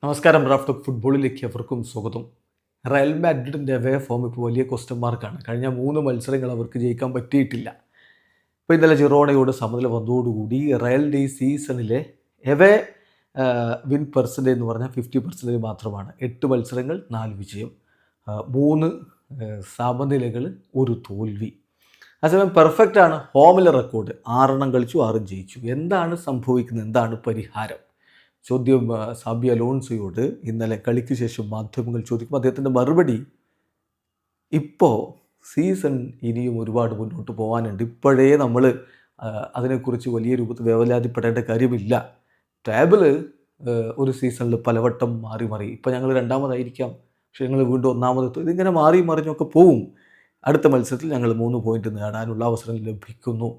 നമസ്കാരം. Raf talk ഫുട്ബോളിലേക്ക് അവർക്കും സ്വാഗതം. റയൽ മാഡ്രിഡിൻ്റെ അവേ ഫോം ഇപ്പോൾ വലിയ ക്വസ്റ്റ്യൻ മാർക്കാണ്. കഴിഞ്ഞ 3 മത്സരങ്ങൾ അവർക്ക് ജയിക്കാൻ പറ്റിയിട്ടില്ല. ഇപ്പോൾ ഇന്നലെ ജിറോണയോട് സമനില വന്നതോടുകൂടി റയലിൻ്റെ ഈ സീസണിലെ എവേ വിൻ പെർസെൻറ്റേജ് എന്ന് പറഞ്ഞാൽ 50% മാത്രമാണ്. 8 മത്സരങ്ങൾ 4 വിജയം, 3 സമനിലകൾ, 1 തോൽവി. അതേസമയം പെർഫെക്റ്റ് ആണ് ഹോമിലെ റെക്കോർഡ്. 6 എണ്ണം കളിച്ചു, 6 ജയിച്ചു. എന്താണ് സംഭവിക്കുന്നത്? എന്താണ് പരിഹാരം? ചോദ്യം സാബി അലോൺസോയോട് ഇന്നലെ കളിക്ക് ശേഷം മാധ്യമങ്ങൾ ചോദിക്കുമ്പോൾ അദ്ദേഹത്തിൻ്റെ മറുപടി, ഇപ്പോൾ സീസൺ ഇനിയും ഒരുപാട് മുന്നോട്ട് പോകാനുണ്ട്. ഇപ്പോഴേ നമ്മൾ അതിനെക്കുറിച്ച് വലിയ രൂപത്തിൽ വേവലാതിപ്പെടേണ്ട കാര്യമില്ല. ടേബിള് ഒരു സീസണിൽ പലവട്ടം മാറി ഇപ്പോൾ ഞങ്ങൾ രണ്ടാമതായിരിക്കാം, പക്ഷേ ഞങ്ങൾ വീണ്ടും ഒന്നാമതെത്തും. ഇതിങ്ങനെ മാറി മറിഞ്ഞൊക്കെ പോവും. അടുത്ത മത്സരത്തിൽ ഞങ്ങൾ 3 പോയിൻ്റ് നേടാനുള്ള അവസരം ലഭിക്കുന്നു.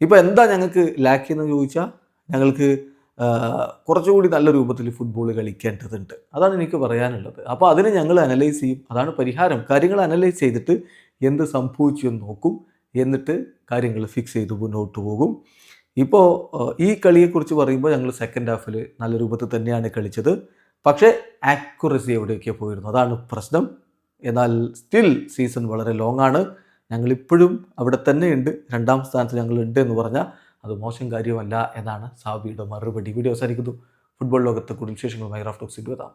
ഇപ്പോൾ എന്താ ഞങ്ങൾക്ക് ലാക്ക് എന്ന് ചോദിച്ചാൽ, ഞങ്ങൾക്ക് കുറച്ചുകൂടി നല്ല രൂപത്തിൽ ഫുട്ബോൾ കളിക്കേണ്ടതുണ്ട്. അതാണ് എനിക്ക് പറയാനുള്ളത്. അപ്പോൾ അതിനെ ഞങ്ങൾ അനലൈസ് ചെയ്യും. അതാണ് പരിഹാരം. കാര്യങ്ങൾ അനലൈസ് ചെയ്തിട്ട് എന്ത് സംഭവിച്ചു എന്ന് നോക്കും. എന്നിട്ട് കാര്യങ്ങൾ ഫിക്സ് ചെയ്ത് മുന്നോട്ട് പോകും. ഇപ്പോൾ ഈ കളിയെക്കുറിച്ച് പറയുമ്പോൾ ഞങ്ങൾ സെക്കൻഡ് ഹാഫിൽ നല്ല രൂപത്തിൽ തന്നെയാണ് കളിച്ചത്. പക്ഷേ ആക്യുറസി എവിടെയൊക്കെ പോയിരുന്നു, അതാണ് പ്രശ്നം. എന്നാൽ സ്റ്റിൽ സീസൺ വളരെ ലോങ് ആണ്. ഞങ്ങളിപ്പോഴും അവിടെ തന്നെയുണ്ട്. 2ാം സ്ഥാനത്ത് ഞങ്ങളുണ്ട് എന്ന് പറഞ്ഞാൽ അത് മോശം കാര്യമല്ല എന്നാണ് സാബിയുടെ മറുപടി. വീഡിയോ അവസാനിക്കുന്നു. ഫുട്ബോൾ ലോകത്തെ കൂടുതൽ വിശേഷങ്ങളുമായി റാഫ് ടോക്സിൽ എത്താം.